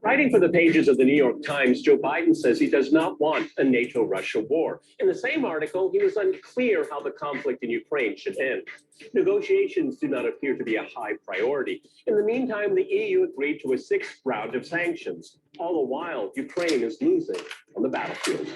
Writing for the pages of the New York Times, Joe Biden says he does not want a NATO-Russia war. In the same article, he was unclear how the conflict in Ukraine should end. Negotiations do not appear to be a high priority. In the meantime, the EU agreed to a sixth round of sanctions. All the while, Ukraine is losing on the battlefield.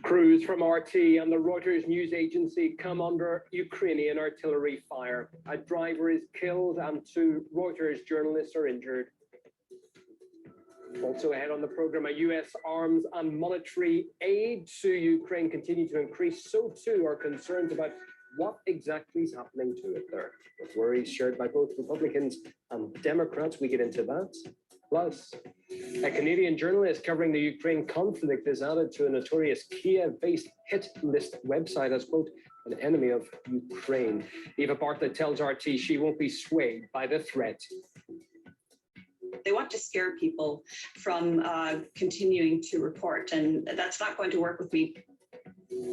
Crews from RT and the Reuters news agency come under Ukrainian artillery fire. A driver is killed and two Reuters journalists are injured. Also ahead on the program, a US arms and monetary aid to Ukraine continue to increase. So too are concerns about what exactly is happening to it there. With worries shared by both Republicans and Democrats, we get into that. Plus, a Canadian journalist covering the Ukraine conflict is added to a notorious Kiev-based hit list website as, quote, an enemy of Ukraine. Eva Bartlett tells RT she won't be swayed by the threat. They want to scare people from continuing to report, and that's not going to work with me.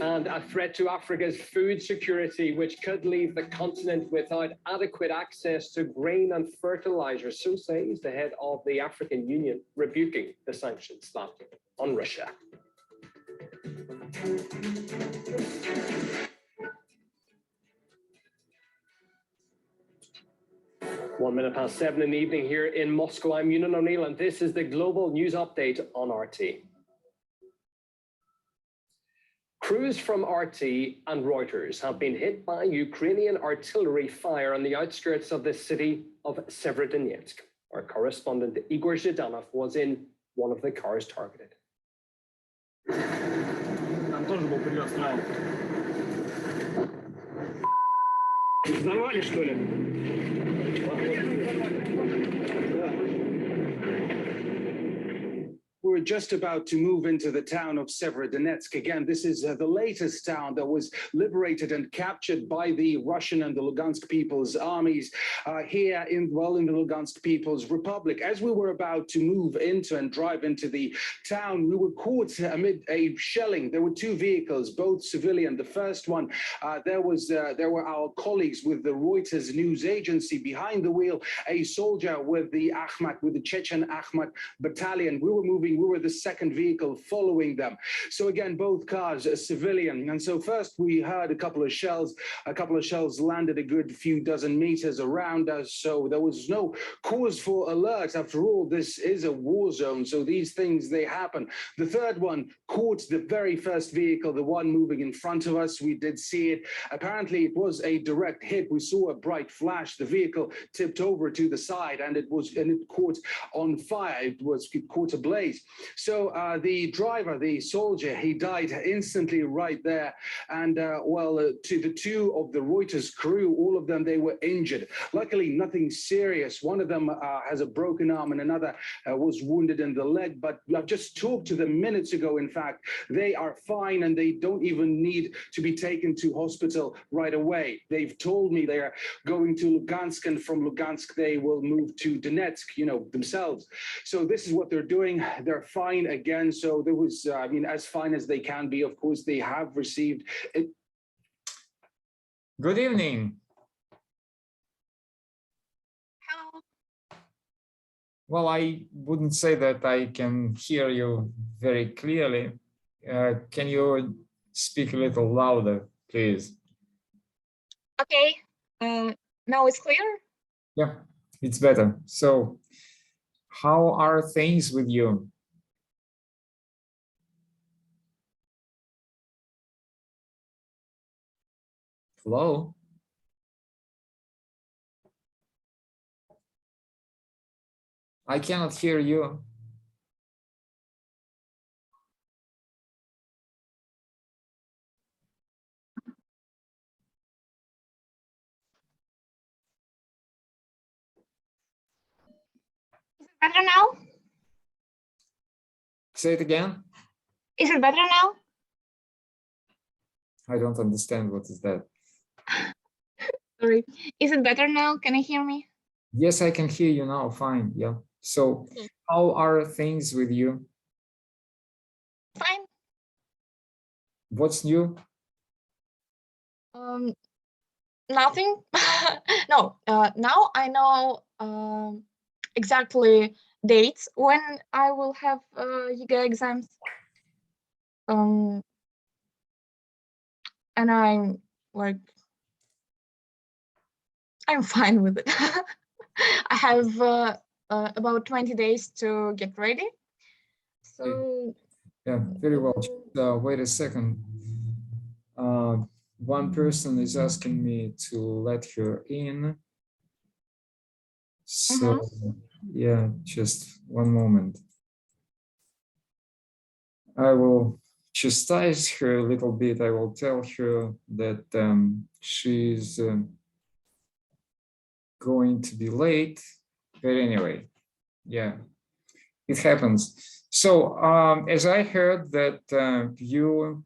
And a threat to Africa's food security, which could leave the continent without adequate access to grain and fertilizer. So says the head of the African Union, rebuking the sanctions slapped on Russia. One minute past 7 in the evening here in Moscow. I'm Ewan O'Neill, and this is the global news update on RT. Crews from RT and Reuters have been hit by Ukrainian artillery fire on the outskirts of the city of Severodonetsk. Our correspondent Igor Zhidanov was in one of the cars targeted. We're just about to move into the town of Severodonetsk. Again, this is the latest town that was liberated and captured by the Russian and the Lugansk People's armies here in the Lugansk People's Republic. As we were about to move into and drive into the town, we were caught amid a shelling. There were two vehicles, both civilian. The first one, there were our colleagues with the Reuters news agency behind the wheel, a soldier with the Chechen Akhmat battalion. We were the second vehicle following them. So again, both cars are civilian. And so first we heard a couple of shells landed a good few dozen meters around us. So there was no cause for alert. After all, this is a war zone. So these things, they happen. The third one caught the very first vehicle, the one moving in front of us. We did see it. Apparently it was a direct hit. We saw a bright flash. The vehicle tipped over to the side and it caught on fire. It caught ablaze. So the driver, the soldier, he died instantly right there. And to the two of the Reuters crew, all of them, they were injured. Luckily, nothing serious. One of them has a broken arm and another was wounded in the leg. But I've just talked to them minutes ago. In fact, they are fine and they don't even need to be taken to hospital right away. They've told me they are going to Lugansk, and from Lugansk, they will move to Donetsk, themselves. So this is what they're doing. They're fine again. So there was, as fine as they can be. Of course, they have received it. Good evening. Hello. Well, I wouldn't say that I can hear you very clearly. Can you speak a little louder, please? Okay. Now it's clear? Yeah, it's better. So, how are things with you? Hello? I cannot hear you. Is it better now? Say it again. Is it better now? I don't understand what is that. Sorry. Is it better now? Can you hear me? Yes, I can hear you now. Fine. Yeah. So Okay. how are things with you? Fine. What's new? Nothing. No. Now I know exactly dates when I will have GRE exams. And I'm like, I'm fine with it. I have about 20 days to get ready. So Yeah, very well. Wait a second. One person is asking me to let her in. So yeah, just one moment. I will chastise her a little bit. I will tell her that she's going to be late. But anyway, yeah, it happens. So as I heard that you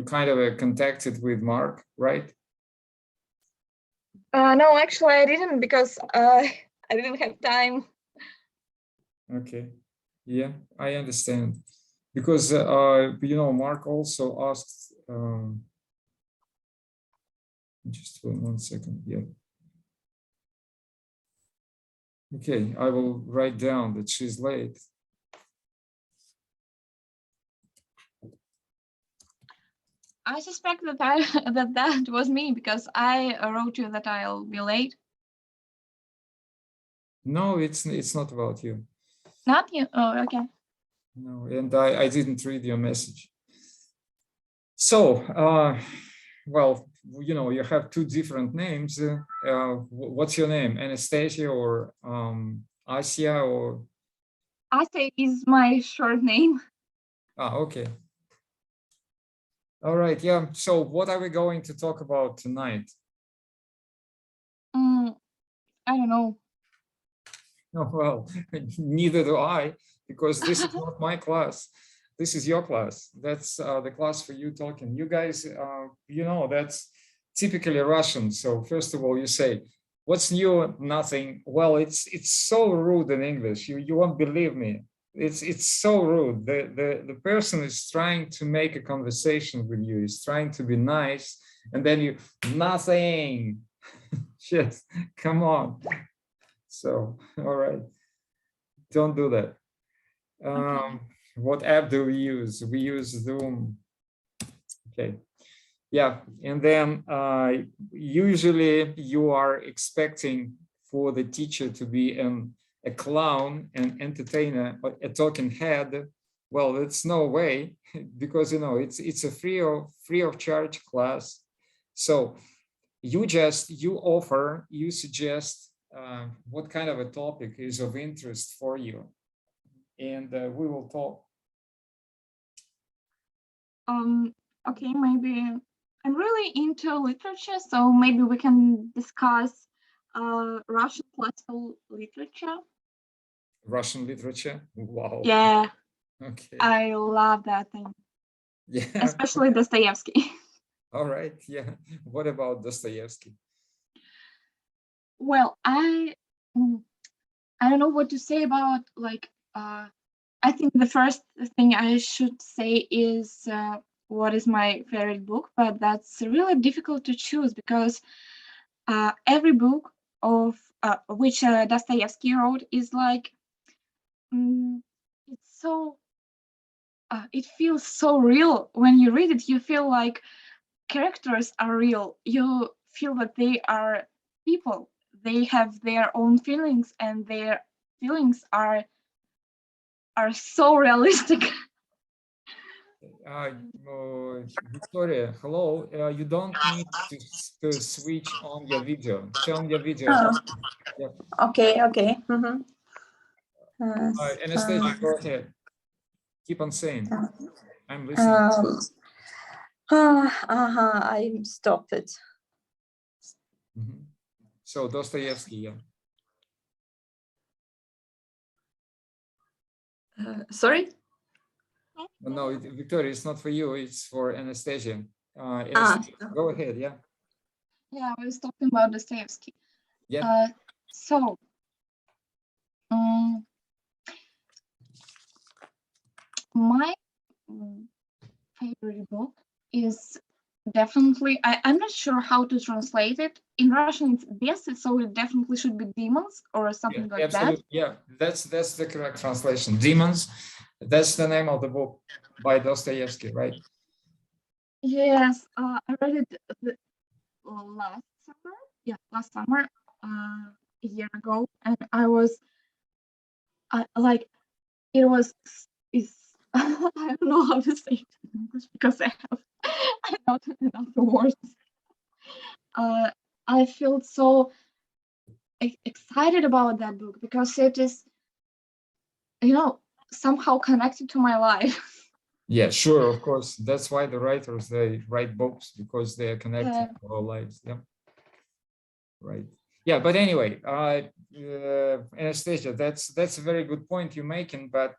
kind of contacted with Mark, right? no, actually I didn't, because I didn't have time. Okay, yeah, I understand. Because, Mark also asked, just one second, yeah. Okay, I will write down that she's late. I suspect that that was me, because I wrote you that I'll be late. No, it's not about you. Not you? Oh, okay. No, and I didn't read your message. So, well, you have two different names. What's your name? Anastasia or Asia or? Asa is my short name. Ah, okay. All right, yeah. So what are we going to talk about tonight? I don't know. Oh, well, neither do I, because this is not my class. This is your class. That's the class for you talking. You guys, that's typically Russian. So first of all, you say, what's new? Nothing. Well, it's so rude in English. You won't believe me. It's so rude. The person is trying to make a conversation with you. He's trying to be nice. And then you, nothing. Just come on. So, all right, don't do that. Okay. What app do we use? We use Zoom. Okay, yeah, and then usually you are expecting for the teacher to be a clown, an entertainer, a talking head. Well, it's no way, because it's a free of charge class. So you suggest what kind of a topic is of interest for you, and we will talk. Okay, maybe I'm really into literature, so maybe we can discuss Russian classical literature. Russian literature? Wow. Yeah. Okay. I love that thing. Yeah. Especially Dostoevsky. All right. Yeah. What about Dostoevsky? Well, I don't know what to say about, like, I think the first thing I should say is what is my favorite book, but that's really difficult to choose, because every book of which Dostoevsky wrote is like, it's so, it feels so real. When you read it, you feel like characters are real. You feel that they are people. They have their own feelings, and their feelings are so realistic. Victoria, hello. You don't need to switch on your video. Turn your video. Oh. Yeah. Okay. Anastasia, go ahead. Keep on saying. I'm listening. I stopped it. So Dostoevsky, yeah. Sorry? No, Victoria, it's not for you. It's for Anastasia. Go ahead. Yeah. Yeah, I was talking about Dostoevsky. Yeah. So, my favorite book is definitely, I'm not sure how to translate it. In Russian, it's Бесы, so it definitely should be demons or something like absolutely. that. Yeah, that's the correct translation. Demons. That's the name of the book by Dostoevsky, right? Yes, I read it last summer. Yeah, last summer, a year ago, and I was like, it was. I don't know how to say it in English because I don't enough words. I feel so excited about that book because it is, somehow connected to my life. Yeah, sure, of course. That's why the writers, they write books, because they are connected to our lives. Yeah. Right. Yeah, but anyway, Anastasia, that's a very good point you're making, but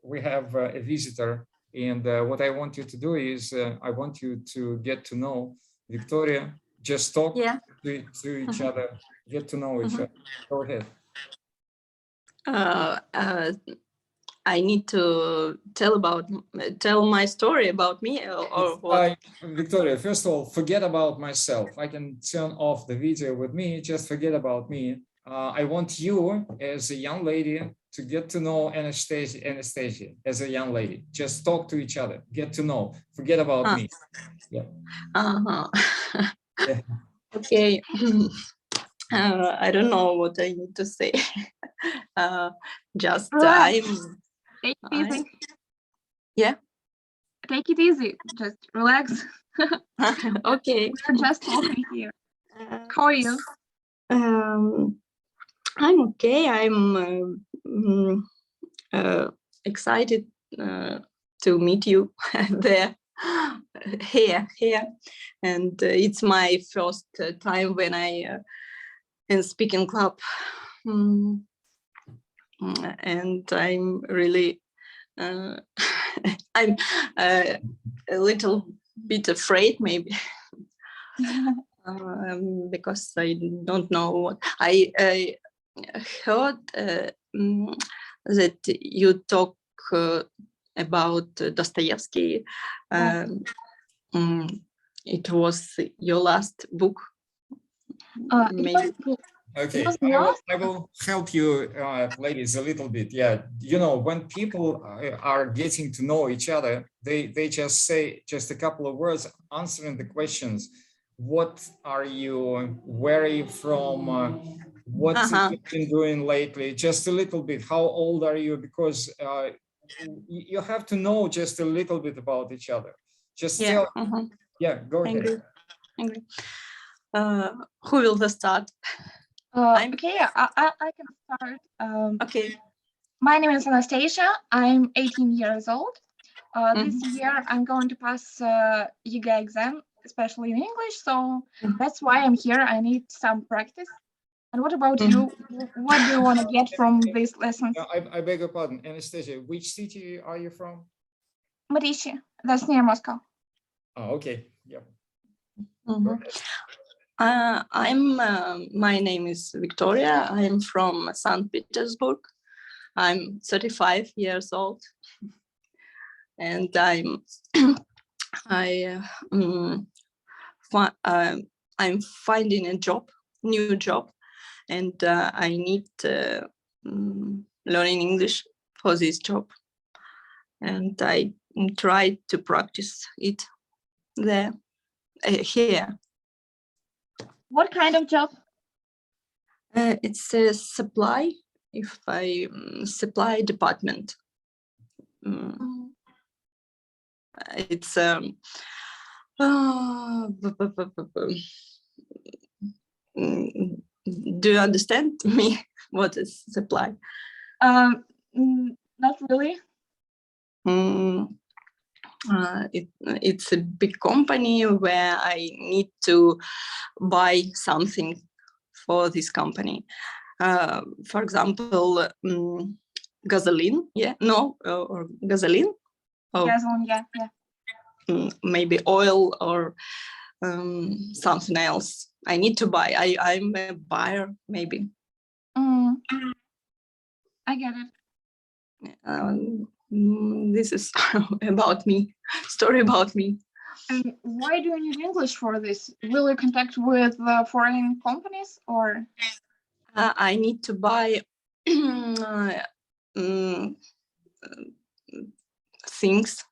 we have a visitor, and what I want you to do is I want you to get to know Victoria. Just talk to each other, get to know each other. Go ahead. I need to tell my story about me or what? Victoria, first of all, forget about myself. I can turn off the video with me. Just forget about me. I want you as a young lady to get to know Anastasia as a young lady. Just talk to each other. Get to know. Forget about me. Yeah. Yeah. Okay. I don't know what I need to say. Just Take it easy. Yeah. Take it easy. Just relax. Okay. We're just talking here. How are you? I'm okay. I'm excited to meet you there, here, and it's my first time when I in speaking club, and I'm really I'm a little bit afraid, maybe. Because I don't know what I heard that you talk about Dostoevsky. It was your last book. Okay, I will help you, ladies, a little bit. Yeah, when people are getting to know each other, they just say just a couple of words answering the questions. What are you? Where are you from? What have you been doing lately? Just a little bit. How old are you? Because you have to know just a little bit about each other. Just tell. Yeah, go ahead. Angry. Who will start? Okay, I can start. Okay. My name is Anastasia. I'm 18 years old. This year I'm going to pass EGA exam, especially in English. So that's why I'm here. I need some practice. And what about you? What do you want to get from these lessons? I beg your pardon, Anastasia, which city are you from? Marishi, that's near Moscow. Oh, okay. Yeah. My name is Victoria. I'm from St. Petersburg. I'm 35 years old, and I'm finding a new job, and I need learning English for this job, and I try to practice it here. What kind of job? It's a supply, supply department. It's do you understand me? What is supply? Not really. It's a big company where I need to buy something for this company. For example, gasoline. Yeah, no, or gasoline. Gasoline, yeah. maybe oil or something else. I need to buy. I'm a buyer, maybe. I get it. This is about me, story about me. And why do you need English for this? Will you contact with foreign companies or? I need to buy things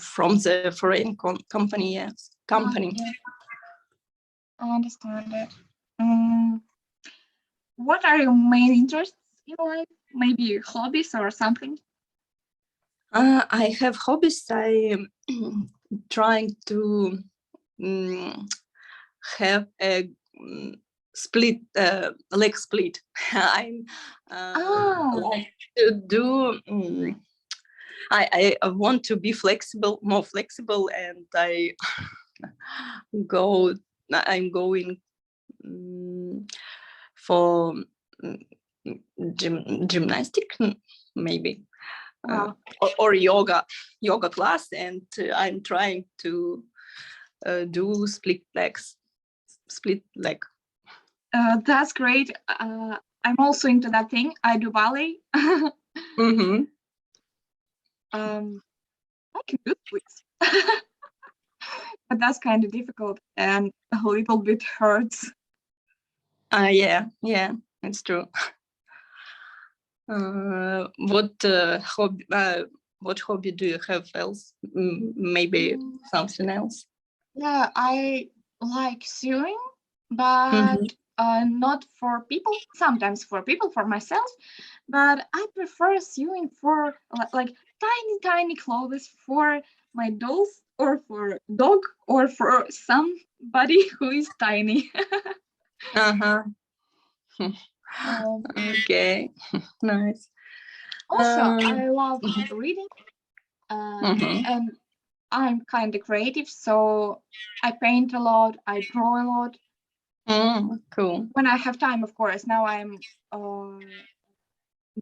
from the foreign company. Yes, company. Yeah. I understand it. What are your main interests in life? Maybe hobbies or something? I have hobbies. I am trying to have a leg split. I'm like to do. I want to be flexible, more flexible, and I'm going for gymnastic, maybe. Wow. Or yoga class, and I'm trying to do split leg. That's great. I'm also into that thing. I do ballet. Mm-hmm. I can do splits, but that's kind of difficult and a little bit hurts. Yeah, it's true. What hobby do you have else? Maybe something else? Yeah, I like sewing, but not for people. Sometimes for people, for myself, but I prefer sewing for like tiny clothes for my dolls or for dog or for somebody who is tiny. Uh-huh. Okay, nice. Also, I love reading, and I'm kind of creative, so I paint a lot, I draw a lot. Cool. When I have time, of course. Now I'm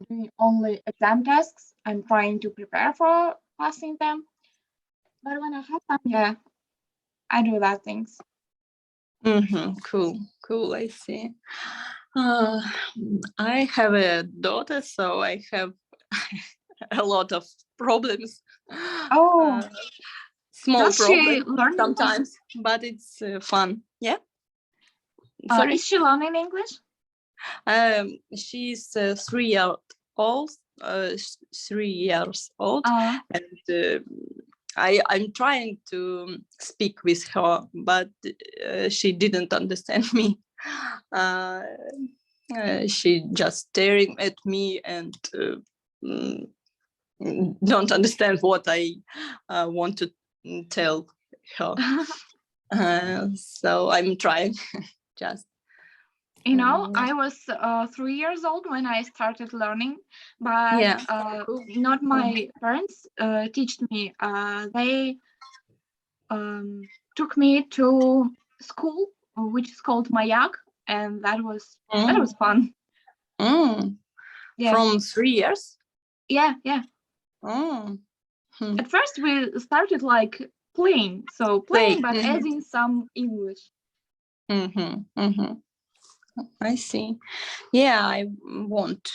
doing only exam tasks. I'm trying to prepare for passing them. But when I have time, yeah, I do that things. Cool. I see. I have a daughter, so I have a lot of problems. Oh, Small does she problems learn sometimes, but it's fun. Yeah. Sorry. Is she learning English? She's 3 years old. 3 years old, and I'm trying to speak with her, but she didn't understand me. She just staring at me and don't understand what I want to tell her. So I'm trying just. You know, I was 3 years old when I started learning, but Yeah. not my parents taught me. They took me to school, which is called Mayak, and that was fun. Yeah. From 3 years? Yeah. Hmm. At first we started like playing, but adding some English. I see. Yeah, I want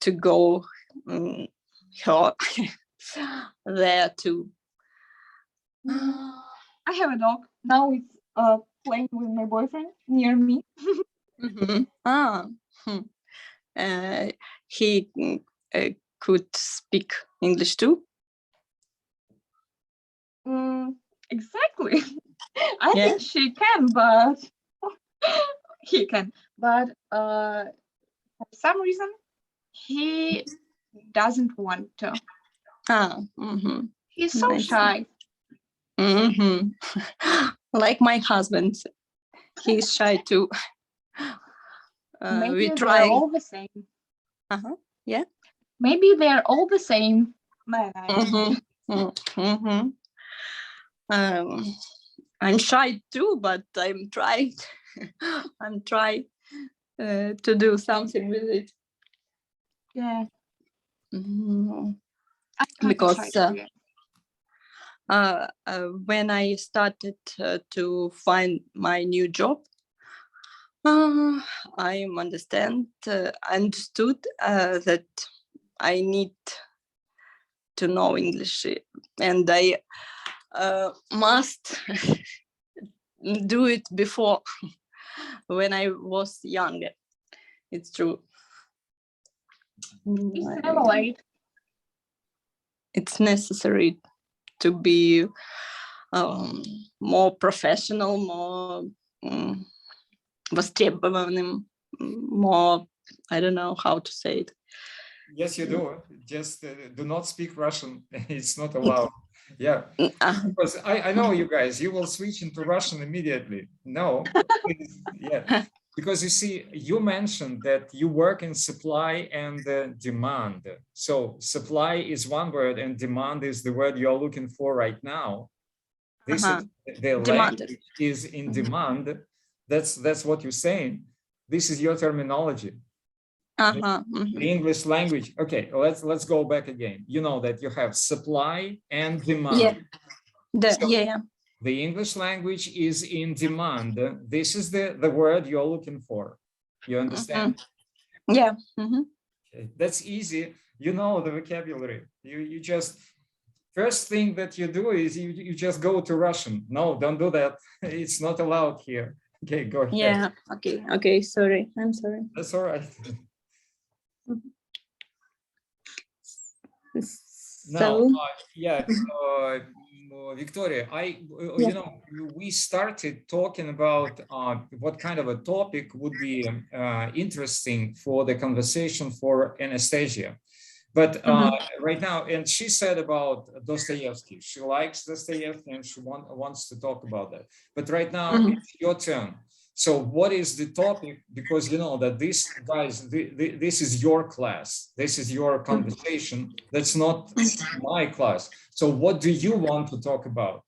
to go there too. I have a dog. Now it's playing with my boyfriend near me. He could speak English too? Exactly. I think she can, but he can. But for some reason, he doesn't want to. He's so shy. Like my husband, he's shy too. Maybe they're all the same. Yeah. Maybe they're all the same. I'm shy too, but I'm trying. I'm trying to do something with it. Yeah. because when I started to find my new job, I understood that I need to know English, and I must do it before when I was younger. It's true. It's necessary to be more professional, more востребованным, more, I don't know how to say it. Yes, you do. Just do not speak Russian. It's not allowed. Yeah, because I know you guys, you will switch into Russian immediately. No, yeah, because you see, you mentioned that you work in supply and demand. So supply is one word and demand is the word you're looking for right now. This is the language is in demand. That's what you're saying. This is your terminology. The English language. Okay, let's go back again. You know that you have supply and demand. Yeah. The English language is in demand. This is the word you're looking for. You understand? Yeah. Okay. That's easy. You know the vocabulary. You just, first thing that you do is you just go to Russian. No, don't do that. It's not allowed here. Okay, go ahead. Yeah. Okay. Sorry. I'm sorry. That's all right. So, Victoria, you know, we started talking about what kind of a topic would be interesting for the conversation for Anastasia. But right now, and she said about Dostoevsky, she likes Dostoevsky and she wants to talk about that. But right now, it's your turn. So what is the topic? Because you know that this, guys, this is your class. This is your conversation. That's not my class. So what do you want to talk about?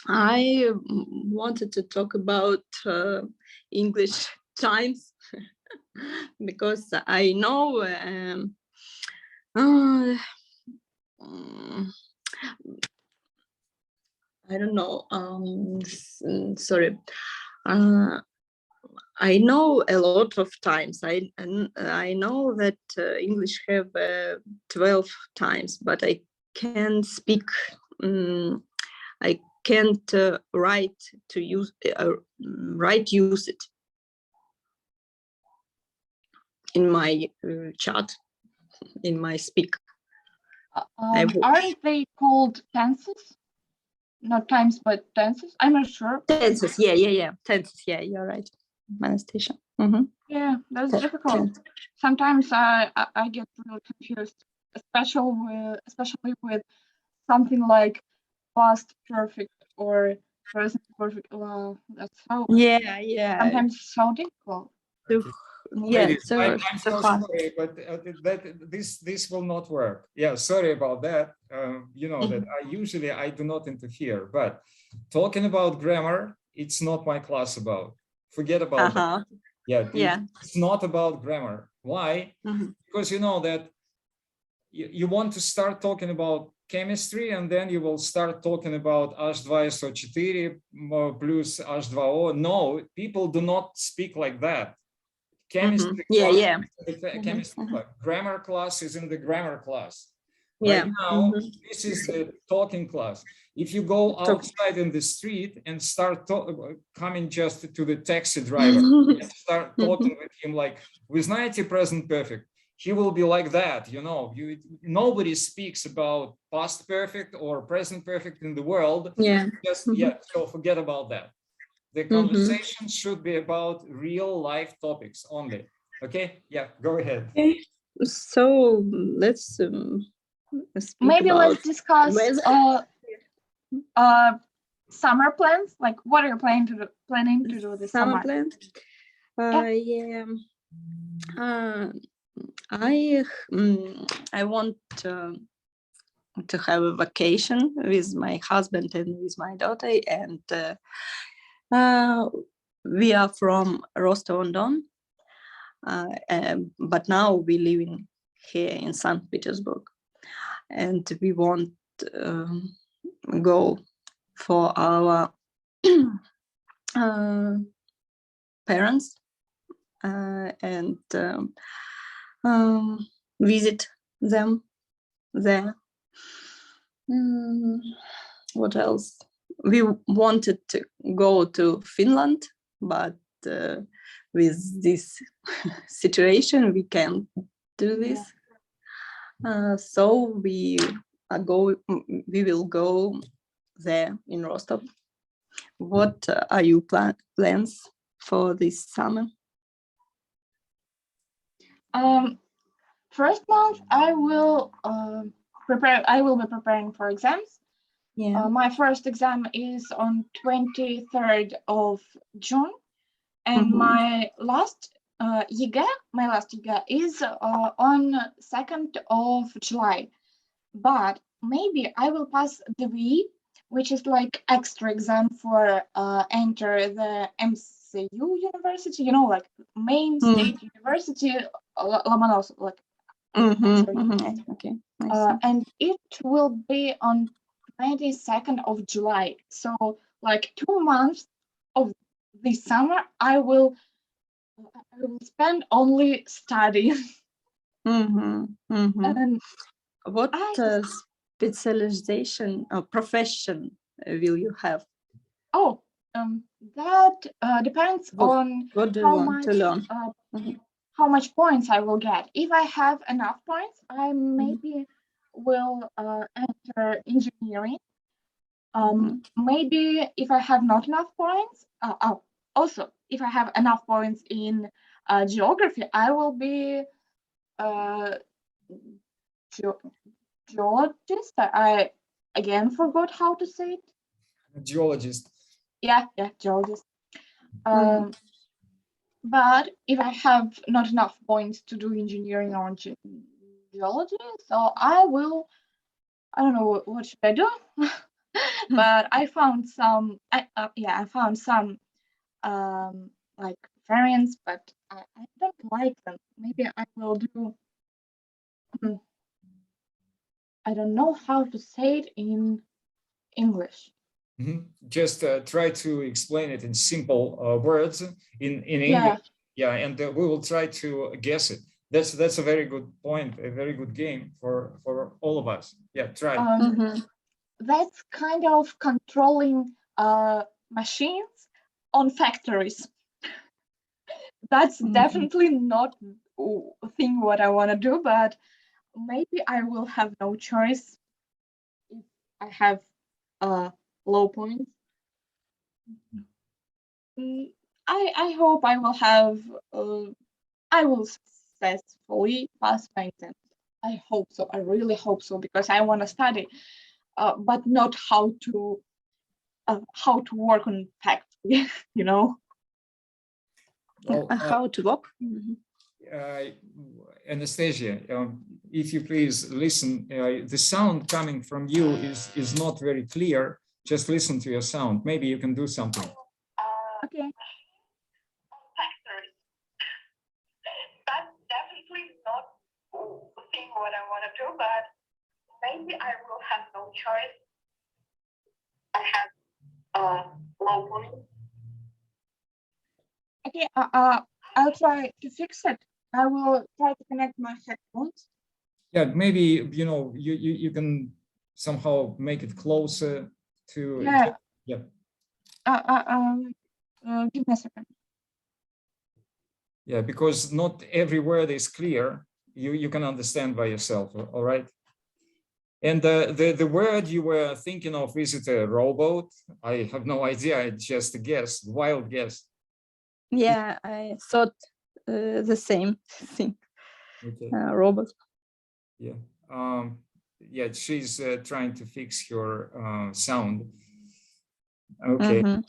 I wanted to talk about English times because I know I don't know. Sorry. I know a lot of times. I know that English have 12 times, but I can't speak. I can't write use it in my chat, in my speak. Aren't they called tenses? Not times, but tenses. I'm not sure. Tenses, yeah. Tenses, yeah. You're right, Anastasia. Yeah, that's difficult. Sometimes I get really confused, especially with something like past perfect or present perfect. Well, that's so. Yeah. Sometimes so difficult. Yeah, I'm so sorry, but this will not work. Yeah, sorry about that. You know that I do not interfere, but talking about grammar, it's not my class about. Forget about that. Yeah, it's not about grammar. Why? Because you know that you want to start talking about chemistry and then you will start talking about H2SO4 plus H2O. No, people do not speak like that. Chemistry chemistry class. Grammar class is in the grammar class. Right now, this is the talking class. If you go outside in the street and start coming just to the taxi driver and start talking with him like, вы знаете present perfect, he will be like that, you know. Nobody speaks about past perfect or present perfect in the world. So forget about that. The conversation should be about real life topics only. Okay, yeah, go ahead. Okay. So let's maybe let's discuss summer plans. Like, what are you planning to do this summer? Plans? I want to have a vacation with my husband and with my daughter, and we are from Rostov-on-Don. but now we living here in St. Petersburg, and we want go for our parents and visit them there. What else? We wanted to go to Finland, but with this situation, we can't do this. So we will go there in Rostov. What are your plans for this summer? First month, I will be preparing for exams. Yeah. My first exam is on 23rd of June, and my last YEGA is on 2nd of July. But maybe I will pass the VE, which is like extra exam for enter the MCU university, you know, like main state university, Lomonosov, like. Okay. And it will be on 22nd of July. So like 2 months of this summer, I will spend only studying. And what specialization or profession will you have? That depends on what do you want to learn? How much points I will get. If I have enough points, I maybe will enter engineering. Maybe if I have not enough points, also if I have enough points in geography, I will be geologist. I again forgot how to say it. Geologist. Yeah, geologist. But if I have not enough points to do engineering or geology, so I don't know what should I do. But I found some, like variants, but I don't like them. Maybe I will do, I don't know how to say it in English. Just try to explain it in simple words in English. Yeah, and we will try to guess it. That's a very good point, a very good game for all of us. Yeah, try. That's kind of controlling machines on factories. That's definitely not a thing what I want to do, but maybe I will have no choice if I have low points. I hope I will have I will successfully pass my exam. I hope so. I really hope so, because I want to study, but not how to work on factory, you know. Well, how to work. Anastasia, if you please listen, the sound coming from you is not very clear. Just listen to your sound. Maybe you can do something. Okay. That's definitely not the thing what I want to do, but maybe I will have no choice. I have low points. Okay, I'll try to fix it. I will try to connect my headphones. Yeah, maybe you can somehow make it closer to. Yeah. Give me a second. Yeah, because not every word is clear. You can understand by yourself. All right. And the word you were thinking of, is it a rowboat? I have no idea. It's just a guess, wild guess. Yeah, I thought the same thing. Okay. Robot. Yeah. Yeah, she's trying to fix your sound. Okay.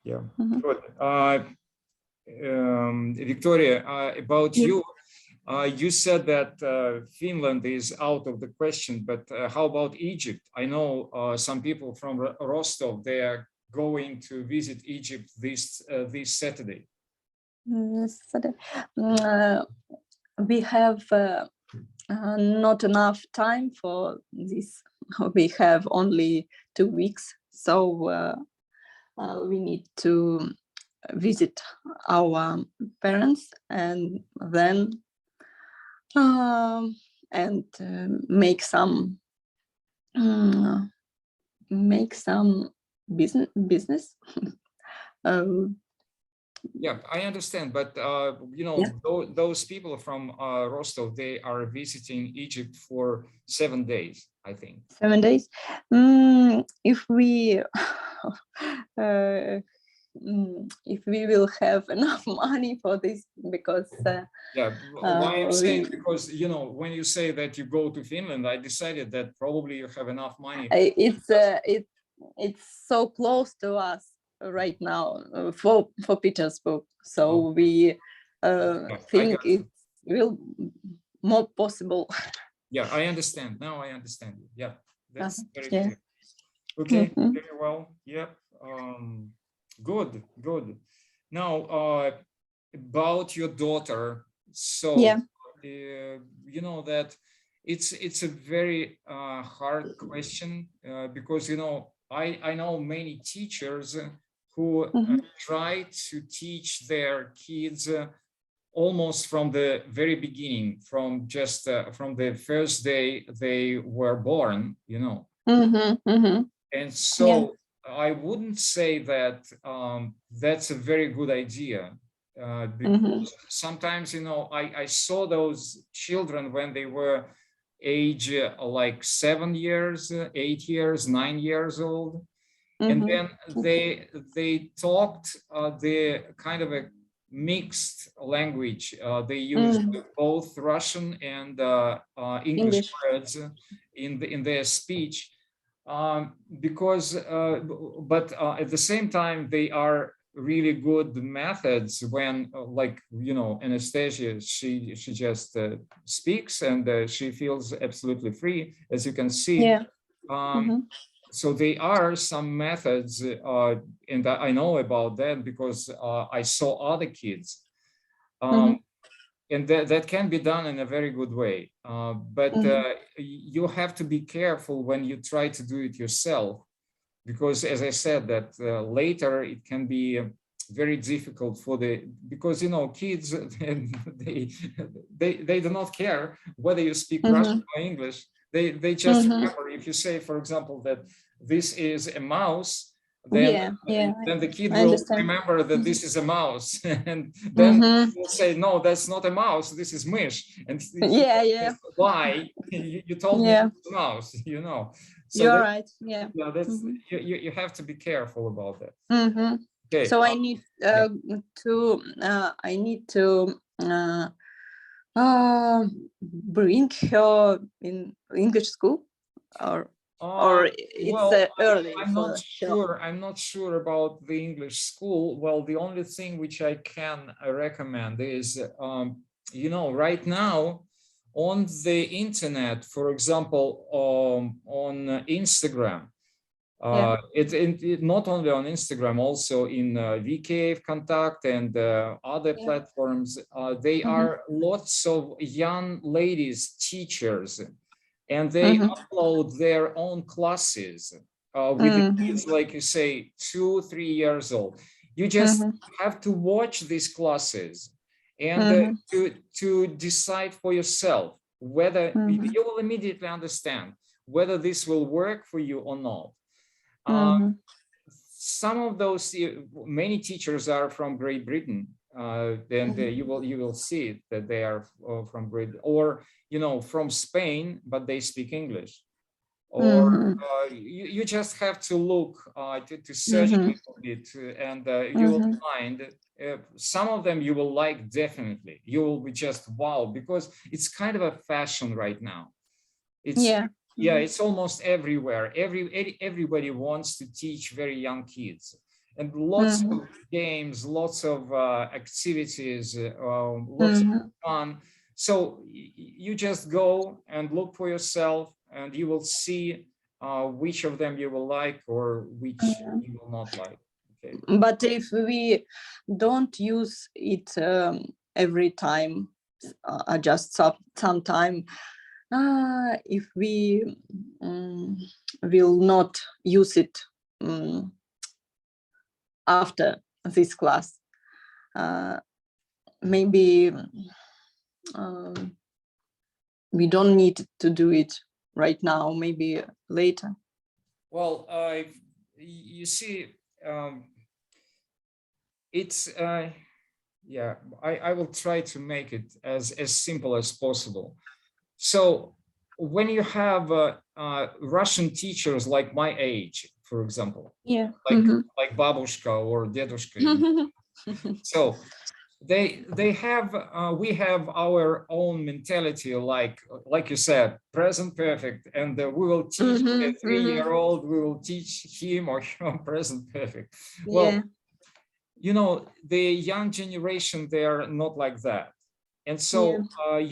Yeah. Good. Victoria, about you, you said that Finland is out of the question, but how about Egypt? I know some people from Rostov, they are going to visit Egypt this Saturday. We have not enough time for this. We have only 2 weeks, so we need to visit our parents and then make some business. Yeah, I understand, but you know, those people from Rostov, they are visiting Egypt for 7 days, I think. 7 days. If we if we will have enough money for this, because yeah, why I'm saying, because you know, when you say that you go to Finland, I decided that probably you have enough money. It's so close to us right now for Petersburg, so we think it will more possible. Yeah, I understand. Now I understand. Yeah, that's very Yeah. clear. Okay, very well. Yep. Good. Now, about your daughter. So, you know that it's a very hard question because you know I know many teachers who try to teach their kids almost from the very beginning, from just from the first day they were born, you know. And so I wouldn't say that that's a very good idea because sometimes, you know, I saw those children when they were age like 7 years, 8 years, 9 years old. And then they talked the kind of a mixed language. They used both Russian and English words in their speech. Because but at the same time they are really good methods when like you know Anastasia, she just speaks and she feels absolutely free, as you can see. So there are some methods and I know about that because I saw other kids and that can be done in a very good way. But you have to be careful when you try to do it yourself, because as I said, that later it can be very difficult for because, you know, kids, they do not care whether you speak Russian or English. They just remember, if you say, for example, that this is a mouse, then the kid will remember that this is a mouse, and then he'll say, no, that's not a mouse, this is mysh. And why? You told me it's a mouse, you know. So you're right. That's you have to be careful about that. Okay. So I need to bring her in English school, or it's early. I'm not sure about the English school. Well, the only thing which I can recommend is, you know, right now on the internet, for example, on Instagram, it not only on Instagram, also in VK Contact and other platforms, they are lots of young ladies, teachers, and they upload their own classes with the kids, like you say, 2-3 years old. You just have to watch these classes and to decide for yourself whether you will immediately understand whether this will work for you or not. Some of those, many teachers are from Great Britain, and you will see that they are from Great, or you know, from Spain, but they speak English. Or you just have to look to search a little bit, and you will find some of them you will like. Definitely, you will be just wow, because it's kind of a fashion right now. It's it's almost everywhere. Everybody wants to teach very young kids, and lots of games, lots of activities, lots of fun. So you just go and look for yourself, and you will see which of them you will like or which you will not like. Okay. But if we don't use it every time, just some time, if we will not use it after this class, maybe we don't need to do it right now, maybe later. Well, you see, it's yeah, I will try to make it as simple as possible. So when you have Russian teachers like my age, for example, Yeah. like babushka or dedushka, so they have we have our own mentality, like you said, present perfect, and we will teach a 3-year-old, we will teach him or her present perfect. Well, Yeah. you know, the young generation, they are not like that. And so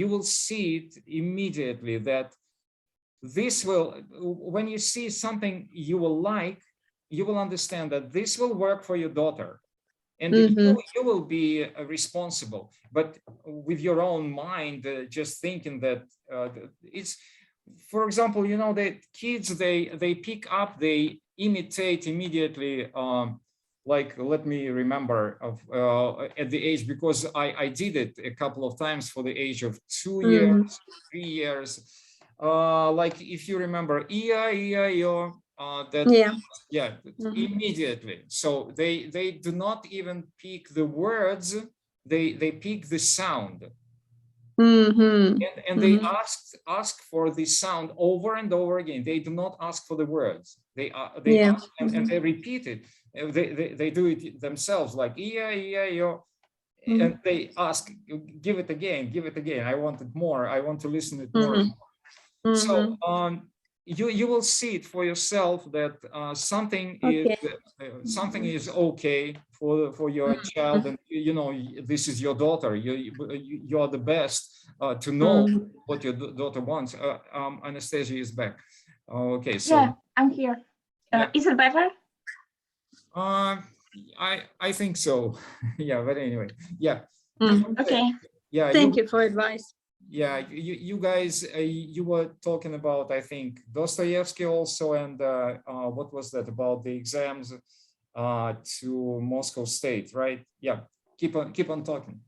you will see it immediately that this will, when you see something you will like, you will understand that this will work for your daughter. And you will be responsible, but with your own mind, just thinking that it's, for example, you know, that kids, they pick up, they imitate immediately. Like, let me remember of at the age, because I did it a couple of times for the age of 2 years, 3 years. Like if you remember, E-I-E-I-O, immediately. So they do not even pick the words, they pick the sound. And they ask for the sound over and over again. They do not ask for the words. They ask and they repeat it. They do it themselves, like E-I-E-I-O. And they ask, give it again, give it again. I want it more. I want to listen it more. So you will see it for yourself that something is okay for your child, and you know, this is your daughter. You are the best to know what your daughter wants. Anastasia is back. Okay, so yeah, I'm here. Is it better? I think so. Yeah, but anyway, yeah. Okay. Yeah. Thank you for advice. Yeah, you guys, you were talking about, I think, Dostoevsky also, and what was that about the exams to Moscow State, right? Yeah, keep on talking,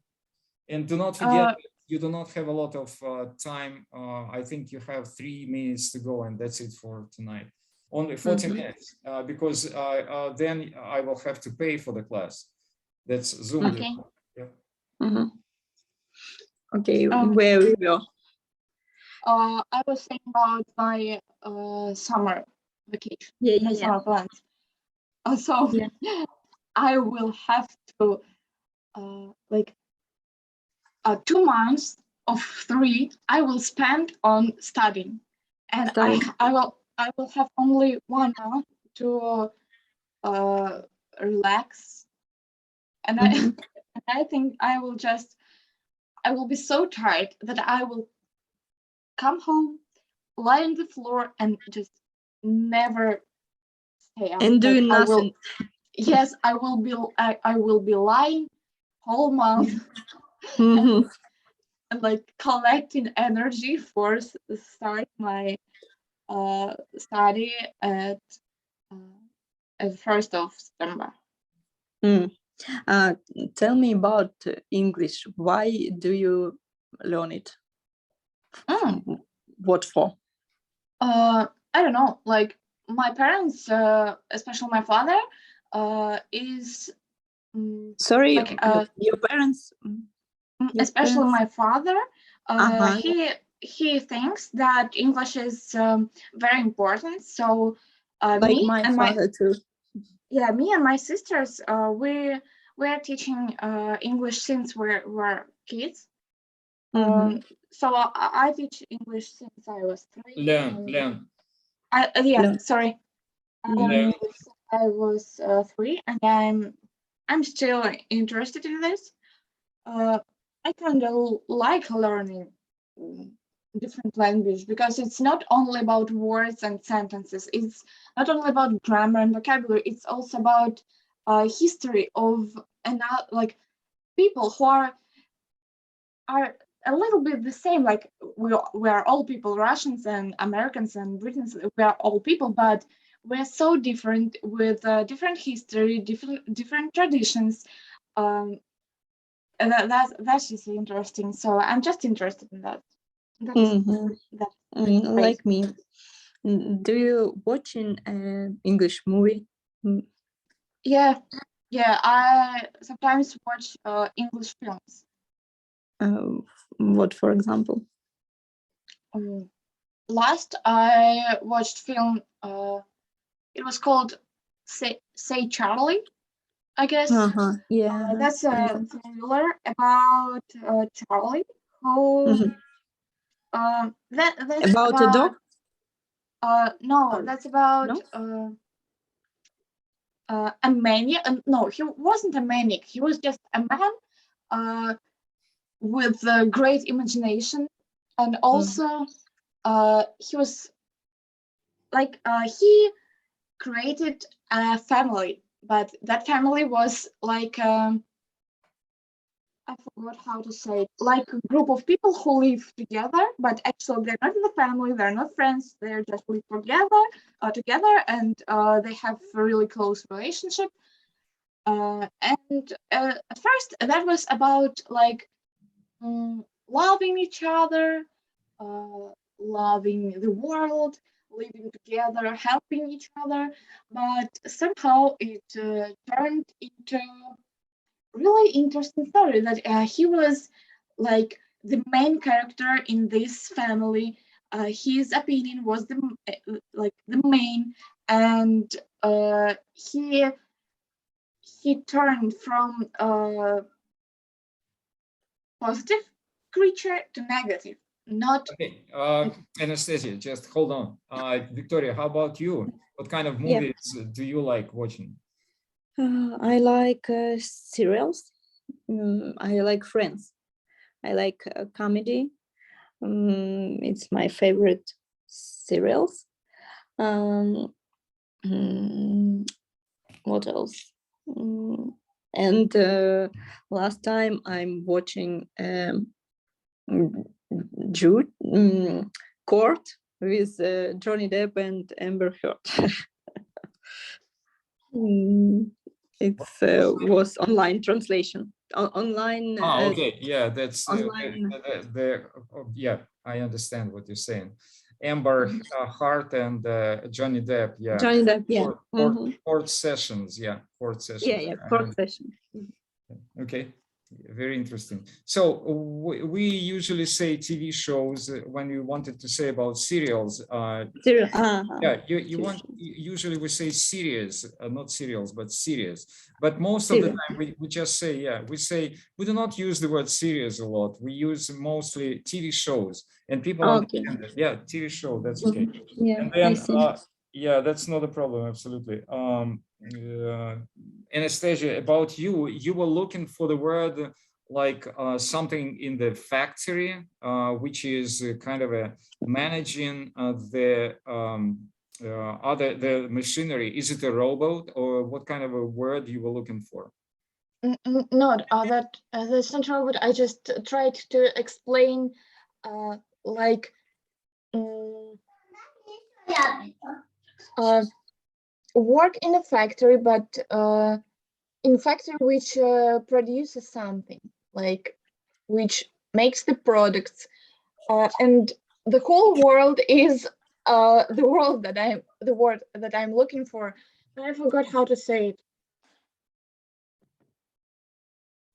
and do not forget you do not have a lot of time. I think you have 3 minutes to go, and that's it for tonight. Only 40 minutes, because then I will have to pay for the class. That's Zoom. Okay. Yeah. Okay, where we go? I was saying about my summer vacation, summer plans. So I will have to 2 months of 3 I will spend on studying, and I will have only 1 month to relax, and I think I will be so tired that I will come home, lie on the floor, and just never stay up. And doing nothing. Yes, I will be lying whole month and like collecting energy for start my study at 1st of September. Tell me about English. Why do you learn it? What for? I don't know. Like my parents, especially my father, is sorry. Like, your parents. Especially my father. He thinks that English is very important. So like me my and father too. Yeah, me and my sisters, we're teaching English since we're kids. So I teach English since I was 3. Learn. Sorry. I was 3, and I'm still interested in this. I kind of like learning different language because it's not only about words and sentences. It's not only about grammar and vocabulary. It's also about history of like people who are a little bit the same. Like we are all people, Russians and Americans and Britons. We are all people, but we're so different with different history, different traditions. And that's just interesting. So I'm just interested in that. Like me. Do you watch an English movie? Yeah, I sometimes watch English films. What, for example? Last I watched film. It was called Say Charlie, I guess. Yeah. That's a thriller about Charlie who. That's about a dog? No, that's about a maniac. No, he wasn't a maniac. He was just a man with a great imagination, and also he was like he created a family, but that family was like I forgot how to say it, like a group of people who live together, but actually they're not in the family, they're not friends, they're just live together, and they have a really close relationship. And at first that was about like loving each other, loving the world, living together, helping each other, but somehow it turned into really interesting story that he was like the main character in this family. His opinion was the main, and he turned from positive creature to negative. Not okay. Anastasia, just hold on. Victoria, how about you? What kind of movies do you like watching? I like serials. I like Friends. I like comedy. It's my favorite serials. What else? And last time I'm watching Jude Court with Johnny Depp and Amber Heard. It was online translation. Online. Okay, yeah, that's online. yeah, I understand what you're saying. Amber Heard and Johnny Depp, yeah. Johnny Depp, yeah. Court sessions, yeah, court sessions. Yeah, court session. Okay, very interesting. So we usually say TV shows when we wanted to say about serials. Yeah, usually we say series, not serials, but series. But most of the time we just say, we do not use the word series a lot. We use mostly TV shows, and people understand that. Yeah, TV show, that's okay. Yeah, and then, I see. Yeah, that's not a problem, absolutely. Anastasia, about you, you were looking for the word like something in the factory, which is kind of a managing the machinery. Is it a robot, or what kind of a word you were looking for? Not that's not robot. I just tried to explain like work in a factory, but in factory which produces something, like which makes the products, and the whole world is the word that I'm looking for. I forgot how to say it.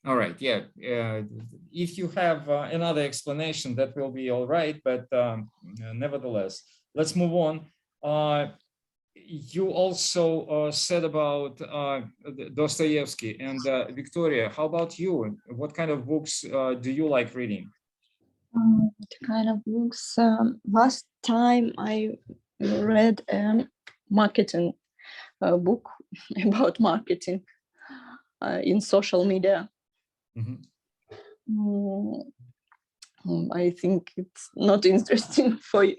All right, yeah. If you have another explanation, that will be all right, but nevertheless, let's move on. You also said about Dostoevsky, and Victoria, how about you? What kind of books do you like reading? What kind of books? Last time I read a marketing book about marketing in social media. I think it's not interesting for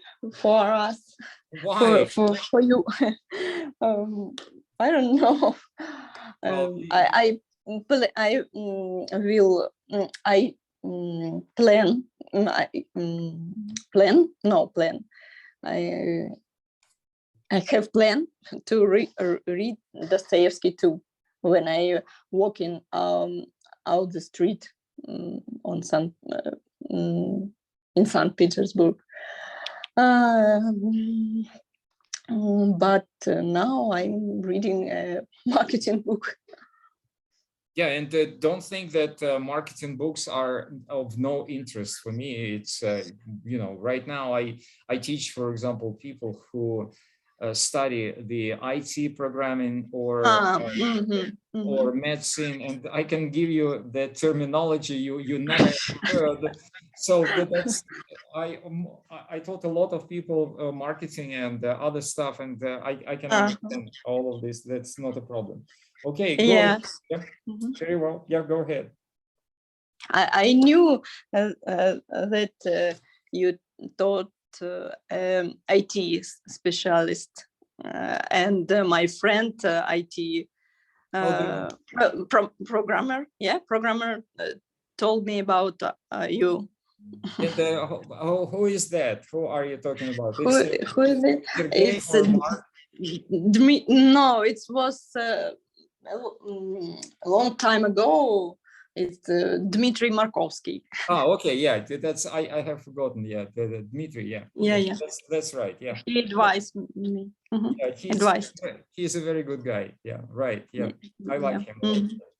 us. Why? For you. I don't know. Well, I will plan. Plan. I have plan to read Dostoevsky too when I walk in out the street on in St. Petersburg. But now I'm reading a marketing book. Yeah, and don't think that marketing books are of no interest for me. It's you know, right now I teach, for example, people who study the IT programming or or medicine, and I can give you the terminology you never heard. So that's I taught a lot of people marketing and other stuff, and I can understand all of this. That's not a problem. Okay, go Yeah. yeah, very well. Yeah, go ahead. I knew that you taught IT specialist, and my friend IT programmer. Yeah, programmer told me about you. And who is that? Who are you talking about? Who is it? It's no, it was a long time ago. It's Dmitry Markovsky. Oh, okay, yeah, that's I have forgotten. Yeah, the Dmitry. Yeah, yeah. That's right. Yeah, he advised me. Yeah, he's a very good guy. Yeah, right. Yeah, I like him.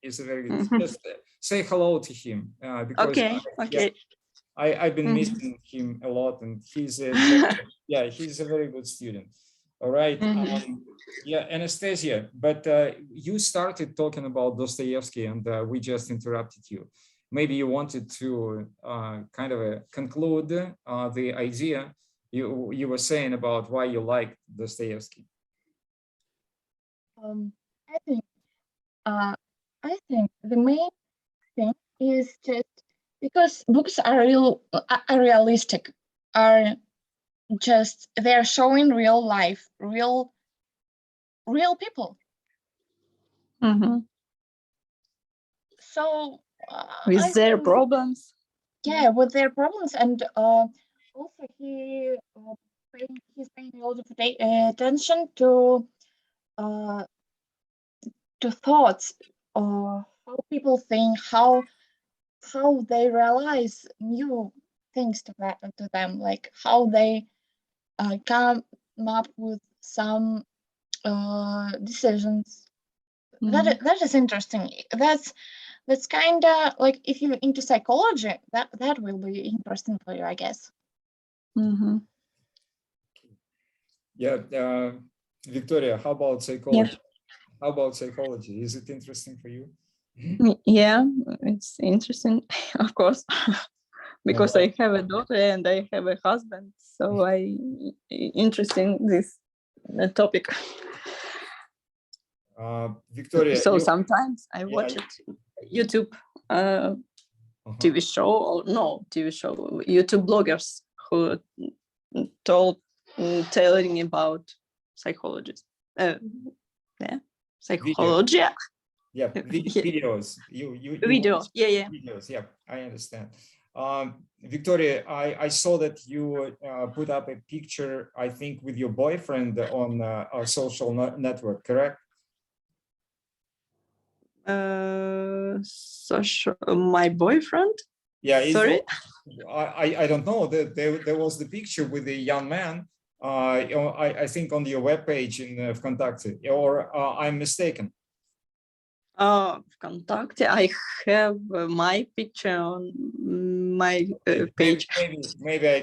He's a very good. Just say hello to him because okay. Yeah, I've been missing him a lot, and he's a yeah, he's a very good student. All right. Yeah, Anastasia, but you started talking about Dostoevsky, and we just interrupted you. Maybe you wanted to kind of conclude the idea you were saying about why you like Dostoevsky. I think the main thing is just because books are realistic, are just they're showing real life, real people. So with their problems. Yeah, with their problems, and also he's paying a lot of attention to thoughts, how people think, how they realize new things to them, like how they come up with some decisions. That is interesting. That's kind of like, if you're into psychology, that will be interesting for you, I guess. Yeah, Victoria, how about psychology? Yeah. How about psychology? Is it interesting for you? Yeah, it's interesting, of course, because I have a daughter and I have a husband, so I interesting this topic. Victoria, so sometimes I watch it YouTube TV show, or no TV show, YouTube bloggers who telling about psychologists. Psychology. Yeah, videos. Videos. Yeah. Videos. Yeah, I understand. Victoria, I saw that you put up a picture, I think, with your boyfriend on a social network, correct? My boyfriend? Yeah. Sorry? I don't know. There was the picture with the young man, I think on your webpage in Vkontakte, or I'm mistaken. Vkontakte, I have my picture on my page. Maybe I